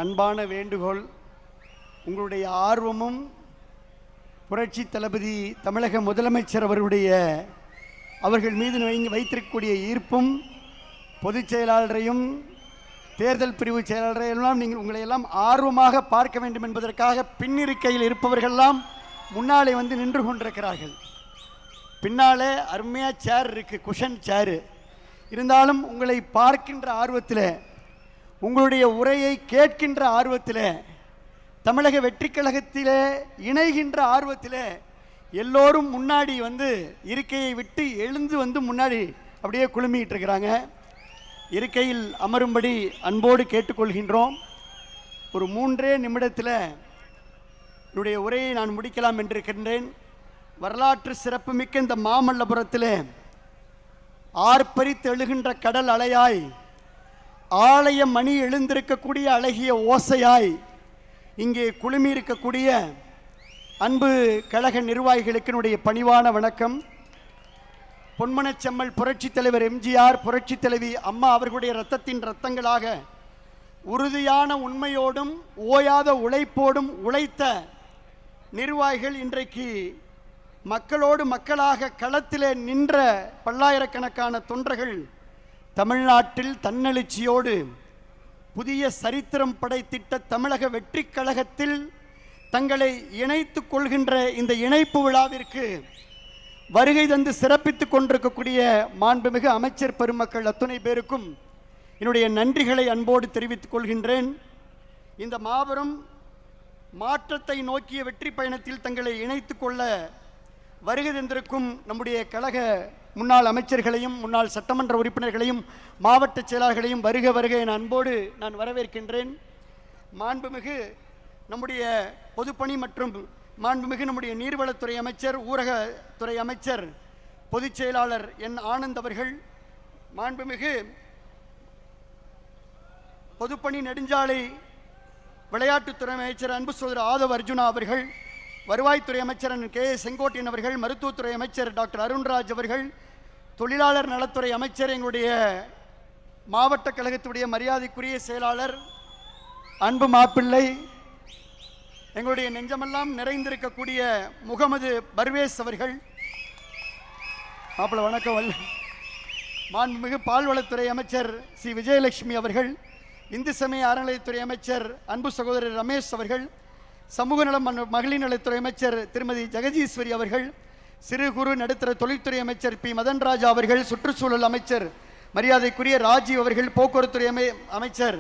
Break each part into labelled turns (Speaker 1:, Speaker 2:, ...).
Speaker 1: அன்பான வேண்டுகோள். உங்களுடைய ஆர்வமும் புரட்சி தளபதி தமிழக முதலமைச்சர் அவர்கள் மீது வைத்திருக்கக்கூடிய ஈர்ப்பும் பொதுச் செயலாளரையும் தேர்தல் பிரிவு செயலாளரையெல்லாம் நீங்கள் உங்களை எல்லாம் ஆர்வமாக பார்க்க வேண்டும் என்பதற்காக பின்னிருக்கையில் இருப்பவர்களெல்லாம் முன்னாலே வந்து நின்று கொண்டிருக்கிறார்கள். பின்னாலே அருமையாக சேர் இருக்குது, குஷன் சேரு. இருந்தாலும் உங்களை பார்க்கின்ற ஆர்வத்தில், உங்களுடைய உரையை கேட்கின்ற ஆர்வத்தில், தமிழக வெற்றி கழகத்திலே இணைகின்ற ஆர்வத்தில் எல்லோரும் முன்னாடி வந்து இருக்கையை விட்டு எழுந்து வந்து முன்னாடி அப்படியே குழுமிட்டு இருக்கிறாங்க. இருக்கையில் அமரும்படி அன்போடு கேட்டுக்கொள்கின்றோம். ஒரு 3 நிமிடத்தில் என்னுடைய உரையை நான் முடிக்கலாம் என்றிருக்கின்றேன். வரலாற்று சிறப்புமிக்க இந்த மாமல்லபுரத்தில் ஆர்ப்பரித்து எழுகின்ற கடல் அலையாய், ஆலய மணி எழுந்திருக்கக்கூடிய அழகிய ஓசையாய் இங்கே குழுமி இருக்கக்கூடிய அன்பு கழக நிர்வாகிகளுக்கு என்னுடைய பணிவான வணக்கம். பொன்மனச்செம்மல் புரட்சி தலைவர் எம்ஜிஆர், புரட்சி தலைவி அம்மா அவர்களுடைய இரத்தத்தின் இரத்தங்களாக உறுதியான உண்மையோடும் ஓயாத உழைப்போடும் உழைத்த நிர்வாகிகள் இன்றைக்கு மக்களோடு மக்களாக களத்திலே நின்ற பல்லாயிரக்கணக்கான தொண்டர்கள் தமிழ்நாட்டில் தன்னெழுச்சியோடு புதிய சரித்திரம் படைத்திட்ட தமிழக வெற்றி கழகத்தில் தங்களை இணைத்து கொள்கின்ற இந்த இணைப்பு விழாவிற்கு வருகை தந்து சிறப்பித்துக் கொண்டிருக்கக்கூடிய மாண்புமிகு அமைச்சர் பெருமக்கள் அத்துணை பேருக்கும் என்னுடைய நன்றிகளை அன்போடு தெரிவித்துக் கொள்கின்றேன். இந்த மாபெரும் மாற்றத்தை நோக்கிய வெற்றி பயணத்தில் தங்களை இணைத்து கொள்ள வருகை தந்திருக்கும் நம்முடைய கழக முன்னாள் அமைச்சர்களையும் முன்னாள் சட்டமன்ற உறுப்பினர்களையும் மாவட்ட செயலாளர்களையும் வருக வருக என அன்போடு நான் வரவேற்கின்றேன். மாண்புமிகு நம்முடைய பொதுப்பணி மற்றும் மாண்புமிகு நம்முடைய நீர்வளத்துறை அமைச்சர், ஊரகத்துறை அமைச்சர், பொதுச் செயலாளர் என் ஆனந்த் அவர்கள், மாண்புமிகு பொதுப்பணி நெடுஞ்சாலை விளையாட்டுத்துறை அமைச்சர் அன்பு சகோதரர் ஆதவ் அர்ஜுனா அவர்கள், வருவாய்த்துறை அமைச்சர் கே செங்கோட்டையன் அவர்கள், மருத்துவத்துறை அமைச்சர் டாக்டர் அருண்ராஜ் அவர்கள், தொழிலாளர் நலத்துறை அமைச்சர், எங்களுடைய மாவட்ட கழகத்துடைய மரியாதைக்குரிய செயலாளர் அன்பு மாப்பிள்ளை, எங்களுடைய நெஞ்சமெல்லாம் நிறைந்திருக்கக்கூடிய முகமது பர்வேஸ் அவர்கள், மாப்பிள்ளை வணக்கம். மாண்புமிகு பால்வளத்துறை அமைச்சர் சி விஜயலட்சுமி அவர்கள், இந்து சமய அறநிலையத்துறை அமைச்சர் அன்பு சகோதரர் ரமேஷ் அவர்கள், சமூக நலம் மகளிர் நலத்துறை அமைச்சர் திருமதி ஜெகதீஸ்வரி அவர்கள், சிறு குறு நடுத்தர தொழில்துறை அமைச்சர் பி மதன்ராஜா அவர்கள், சுற்றுச்சூழல் அமைச்சர் மரியாதைக்குரிய ராஜீவ் அவர்கள், போக்குவரத்துறை அமைச்சர்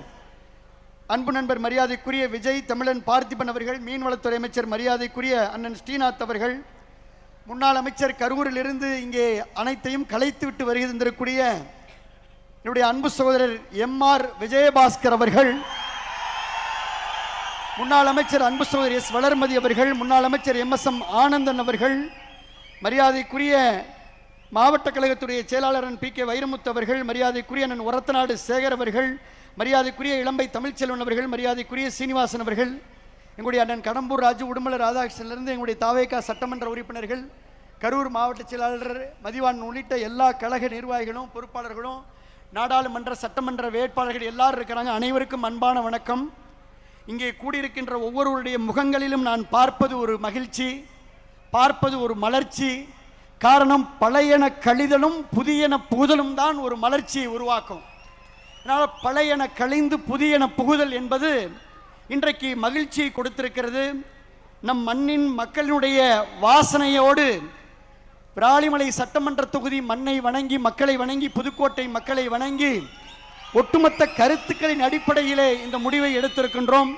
Speaker 1: அன்பு நண்பர் மரியாதைக்குரிய விஜய் தமிழன் பார்த்திபன் அவர்கள், மீன்வளத்துறை அமைச்சர் மரியாதைக்குரிய அண்ணன் ஸ்ரீநாத் அவர்கள், முன்னாள் அமைச்சர் கரூரிலிருந்து இங்கே அனைத்தையும் கலைத்துவிட்டு வருகை தந்திருக்கக்கூடிய என்னுடைய அன்பு சகோதரர் MR விஜயபாஸ்கர் அவர்கள், முன்னாள் அமைச்சர் அன்பு சகோதரர் S வளர்மதி அவர்கள், முன்னாள் அமைச்சர் MSM ஆனந்தன் அவர்கள், மரியாதைக்குரிய மாவட்ட கழகத்துடைய செயலாளர் PK வைரமுத்து அவர்கள், மரியாதைக்குரிய அண்ணன் ஒரத்தநாடு சேகர் அவர்கள், மரியாதைக்குரிய இளம்பை தமிழ்ச்செல்வன் அவர்கள், மரியாதைக்குரிய சீனிவாசன் அவர்கள், எங்களுடைய அண்ணன் கடம்பூர் ராஜு உடுமல ராதாகிருஷ்ணனிலிருந்து எங்களுடைய தாவேகா சட்டமன்ற உறுப்பினர்கள், கரூர் மாவட்ட செயலாளர் மதிவான் உள்ளிட்ட எல்லா கழக நிர்வாகிகளும் பொறுப்பாளர்களும் நாடாளுமன்ற சட்டமன்ற வேட்பாளர்கள் எல்லாரும் இருக்கிறாங்க. அனைவருக்கும் அன்பான வணக்கம். இங்கே கூடியிருக்கின்ற ஒவ்வொருவருடைய முகங்களிலும் நான் பார்ப்பது ஒரு மகிழ்ச்சி, பார்ப்பது ஒரு மலர்ச்சி. காரணம், பழையன கழிதலும் புதியன புகுதலும் தான் ஒரு மலர்ச்சியை உருவாக்கும். அதனால் பழையன கழிந்து புதியன புகுதல் என்பது இன்றைக்கு மகிழ்ச்சியை கொடுத்திருக்கிறது. நம் மண்ணின் மக்களினுடைய வாசனையோடு விராலிமலை சட்டமன்ற தொகுதி மண்ணை வணங்கி, மக்களை வணங்கி, புதுக்கோட்டை மக்களை வணங்கி ஒட்டுமொத்த கருத்துக்களின் அடிப்படையிலே இந்த முடிவை எடுத்திருக்கின்றோம்.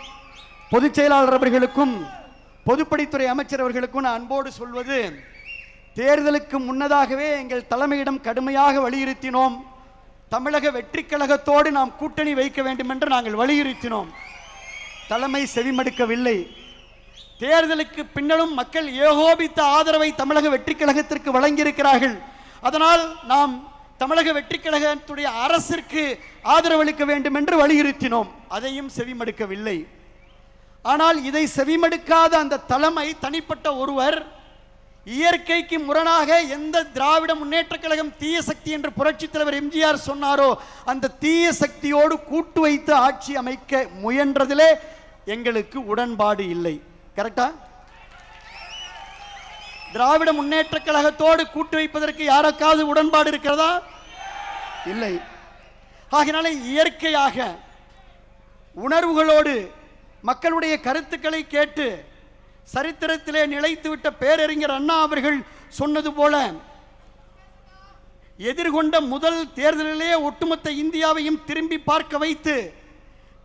Speaker 1: பொதுச் செயலாளர் அவர்களுக்கும் பொதுப்பணித்துறை அமைச்சர் அவர்களுக்கும் நான் அன்போடு சொல்வது, தேர்தலுக்கு முன்னதாகவே எங்கள் தலைமையிடம் கடுமையாக வலியுறுத்தினோம். தமிழக வெற்றி கழகத்தோடு நாம் கூட்டணி வைக்க வேண்டும் என்று நாங்கள் வலியுறுத்தினோம். தலைமை செவிமடுக்கவில்லை. தேர்தலுக்கு பின்னரும் மக்கள் ஏகோபித்த ஆதரவை தமிழக வெற்றி கழகத்திற்கு வழங்கியிருக்கிறார்கள். அதனால் நாம் தமிழக வெற்றி கழகத்துடைய அரசிற்கு ஆதரவளிக்க வேண்டும் என்று வலியுறுத்தினோம். அதையும் செவிமடுக்கவில்லை. ஆனால் இதை செவிமடுக்காத அந்த தலைமை, தனிப்பட்ட ஒருவர் இயற்கைக்கு முரணாக எந்த திராவிட முன்னேற்ற கழகம் தீய சக்தி என்று புரட்சித் தலைவர் எம்ஜிஆர் சொன்னாரோ அந்த தீய சக்தியோடு கூட்டு வைத்து ஆட்சி அமைக்க முயன்றதிலே எங்களுக்கு உடன்பாடு இல்லை. கரெக்டா? திராவிட முன்னேற்ற கழகத்தோடு கூட்டு வைப்பதற்கு யாருக்காவது உடன்பாடு இருக்கிறதா? இல்லை. ஆகினால இயற்கையாக உணர்வுகளோடு மக்களுடைய கருத்துக்களை கேட்டு சரித்திரத்திலே நிலைத்துவிட்ட பேரறிஞர் அண்ணா அவர்கள் சொன்னது போல எதிர்கொண்ட முதல் தேர்தலிலே ஒட்டுமொத்த இந்தியாவையும் திரும்பி பார்க்க வைத்து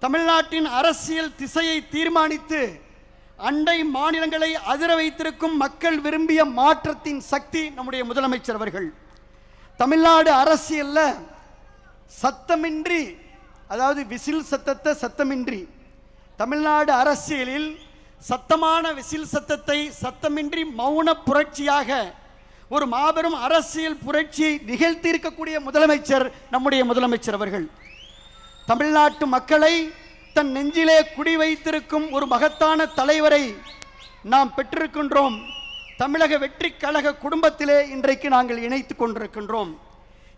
Speaker 1: தமிழ்நாட்டின் அரசியல் திசையை தீர்மானித்து அண்டை மாநிலங்களை அதிர வைத்திருக்கும் மக்கள் விரும்பிய மாற்றத்தின் சக்தி நம்முடைய முதலமைச்சர் அவர்கள். தமிழ்நாடு அரசியல்ல சத்தமின்றி, அதாவது விசில் சத்தத்தை சத்தமின்றி, தமிழ்நாடு அரசியலில் சத்தமான விசில் சத்தத்தை சத்தமின்றி மௌன புரட்சியாக ஒரு மாபெரும் அரசியல் புரட்சியை நிகழ்த்தி இருக்கக்கூடிய முதலமைச்சர் நம்முடைய முதலமைச்சர் அவர்கள். தமிழ்நாட்டு மக்களை தன் நெஞ்சிலே குடி வைத்திருக்கும் ஒரு மகத்தான தலைவரை நாம் பெற்றிருக்கின்றோம். தமிழக வெற்றி கழக குடும்பத்திலே இன்றைக்கு நாங்கள் இணைத்துக் கொண்டிருக்கின்றோம்.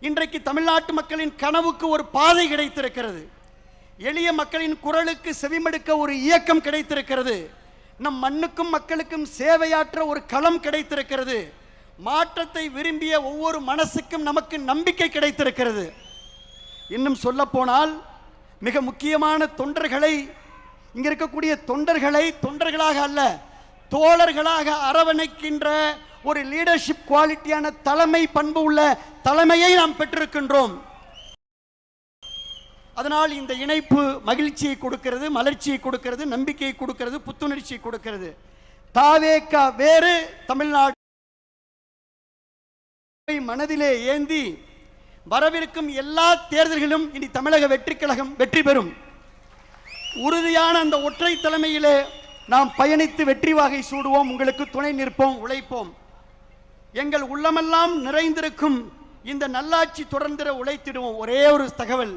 Speaker 1: இன்றைக்கு தமிழ்நாட்டு மக்களின் கனவுக்கு ஒரு பாதை கிடைத்திருக்கிறது. எளிய மக்களின் குரலுக்கு செவிமடுக்க ஒரு இயக்கம் கிடைத்திருக்கிறது. நம் மண்ணுக்கும் மக்களுக்கும் சேவையாற்ற ஒரு களம் கிடைத்திருக்கிறது. மாற்றத்தை விரும்பிய ஒவ்வொரு மனசுக்கும் நமக்கு நம்பிக்கை கிடைத்திருக்கிறது. இன்னும் சொல்ல போனால் மிக முக்கியமான தொண்டர்களை, இங்க இருக்கக்கூடிய தொண்டர்களை தொண்டர்களாக அல்ல தோழர்களாக அரவணைக்கின்ற ஒரு லீடர்ஷிப் குவாலிட்டியான தலைமை பண்பு உள்ள தலைமையை நாம் பெற்றிருக்கின்றோம். அதனால் இந்த இணைப்பு மகிழ்ச்சியை கொடுக்கிறது, மலர்ச்சியை கொடுக்கிறது, நம்பிக்கையை கொடுக்கிறது, புத்துணர்ச்சியை கொடுக்கிறது. தாவேகா வேறு, தமிழ்நாடு மனதிலே ஏந்தி வரவிருக்கும் எல்லா தேர்தல்களும் இனி தமிழக வெற்றி கழகம் வெற்றி பெறும். உறுதியான அந்த ஒற்றை தலைமையிலே நாம் பயணித்து வெற்றி வாகை சூடுவோம். உங்களுக்கு துணை நிற்போம், உழைப்போம். எங்கள் உள்ளமெல்லாம் நிறைந்திருக்கும் இந்த நல்லாட்சி தொடர்ந்திட உழைத்திடுவோம். ஒரே ஒரு தகவல்,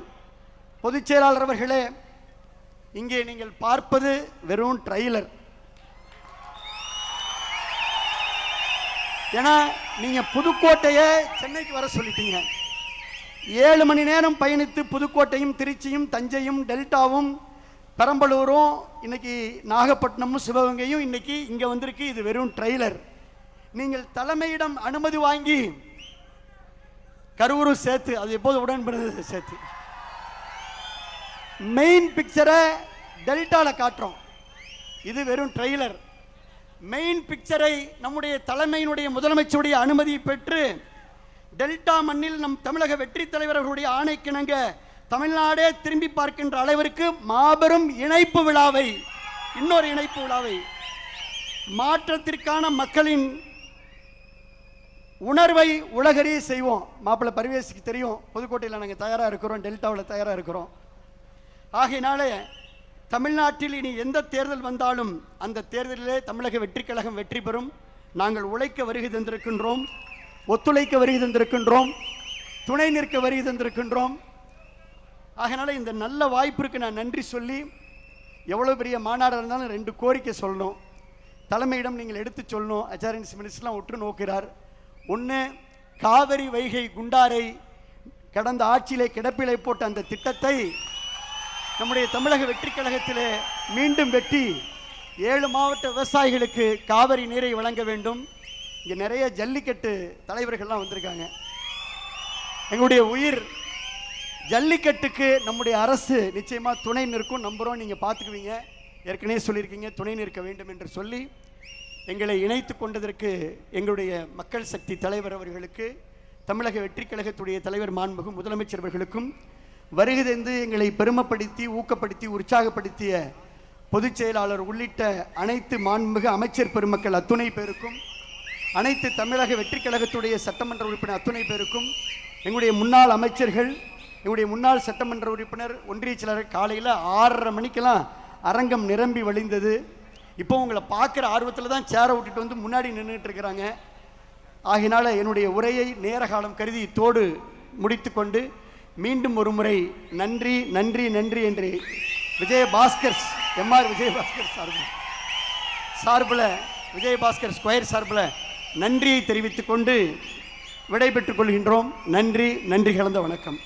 Speaker 1: பொதுச் செயலாளர் அவர்களே, இங்கே நீங்கள் பார்ப்பது வெறும் ட்ரைலர். ஏன்னா நீங்க புதுக்கோட்டையை சென்னைக்கு வர சொல்லிட்டீங்க. 7 மணி நேரம் பயணித்து புதுக்கோட்டையும் திருச்சியும் தஞ்சையும் டெல்டாவும் பெரம்பலூரும் இன்னைக்கு நாகப்பட்டினமும் சிவகங்கையும் இன்னைக்கு இங்க வந்திருக்கு. இது வெறும் ட்ரைலர். நீங்கள் தலைமையிடம் அனுமதி வாங்கி கரூரும் சேர்த்து, அது எப்போது உடன்படுறது சேர்த்து மெயின் பிக்சரை டெல்டால காட்டுறோம். இது வெறும் ட்ரெய்லர். மெயின் பிக்சரை நம்முடைய தலைமையினுடைய முதலமைச்சருடைய அனுமதி பெற்று டெல்டா மண்ணில் நம் தமிழக வெற்றி தலைவர்களுடைய ஆணைக்கிணங்க தமிழ்நாடே திரும்பி பார்க்கின்ற அளவிற்கு மாபெரும் இணைப்பு விழாவை, இன்னொரு இணைப்பு விழாவை, மாற்றத்திற்கான மக்களின் உணர்வை உலகறிய செய்வோம். மாப்பிள்ளை பரிவேஷுக்கு தெரியும், புதுக்கோட்டையில் நாங்கள் தயாராக இருக்கிறோம், டெல்டாவில் தயாராக இருக்கிறோம். ஆகையினாலே தமிழ்நாட்டில் இனி எந்த தேர்தல் வந்தாலும் அந்த தேர்தலிலே தமிழக வெற்றி கழகம் வெற்றி பெறும். நாங்கள் உழைக்க வருகை தந்திருக்கின்றோம், ஒத்துழைக்க வருகை தந்திருக்கின்றோம், துணை நிற்க வருகை தந்திருக்கின்றோம். ஆகையினால இந்த நல்ல வாய்ப்பிற்கு நான் நன்றி சொல்லி, எவ்வளோ பெரிய மாநாடாக இருந்தாலும் 2 கோரிக்கை சொல்லணும். தலைமையிடம் நீங்கள் எடுத்து சொல்லணும். அச்சாரியன்ஸ் மினிஸ்டர்லாம் உற்று நோக்கிறார். ஒன்று, காவிரி வைகை குண்டாரை கடந்த ஆட்சியிலே கிடப்பிலை போட்ட அந்த திட்டத்தை நம்முடைய தமிழக வெற்றி கழகத்திலே மீண்டும் வெட்டி 7 மாவட்ட விவசாயிகளுக்கு காவிரி நீரை வழங்க வேண்டும். இங்கே நிறைய ஜல்லிக்கட்டு தலைவர்கள்லாம் வந்திருக்காங்க. எங்களுடைய உயிர் ஜல்லிக்கட்டுக்கு நம்முடைய அரசு நிச்சயமாக துணை நிற்கும், நம்புகிறோம். நீங்கள் பார்த்துக்குவீங்க, ஏற்கனவே சொல்லியிருக்கீங்க, துணை நிற்க வேண்டும் என்று சொல்லி எங்களை இணைத்து கொண்டதற்கு எங்களுடைய மக்கள் சக்தி தலைவர் அவர்களுக்கு, தமிழக வெற்றி கழகத்துடைய தலைவர் மாண்புமிகு முதலமைச்சர் அவர்களுக்கும், வருகை தந்து எங்களை பெருமைப்படுத்தி ஊக்கப்படுத்தி உற்சாகப்படுத்திய பொதுச் செயலாளர் உள்ளிட்ட அனைத்து மாண்புமிகு அமைச்சர் பெருமக்கள் அத்துணை பேருக்கும், அனைத்து தமிழக வெற்றி கழகத்துடைய சட்டமன்ற உறுப்பினர் அத்துணை பேருக்கும், எங்களுடைய முன்னாள் அமைச்சர்கள், எங்களுடைய முன்னாள் சட்டமன்ற உறுப்பினர், ஒன்றிய செயலாளர், காலையில் 6:30 மணிக்கெல்லாம் அரங்கம் நிரம்பி வழிந்தது. இப்போ உங்களை பார்க்குற ஆர்வத்தில் தான் சேரை விட்டுட்டு வந்து முன்னாடி நின்றுட்டு இருக்கிறாங்க. ஆகினால என்னுடைய உரையை நேர காலம் கருதி தோடு முடித்து கொண்டு மீண்டும் ஒரு முறை நன்றி நன்றி நன்றி என்று விஜயபாஸ்கர் எம்ஆர் விஜயபாஸ்கர் சார்பில் விஜயபாஸ்கர் ஸ்கொயர் சார்பில் நன்றியை தெரிவித்துக் கொண்டு விடைபெற்றுக் கொள்கின்றோம். நன்றி கலந்த வணக்கம்.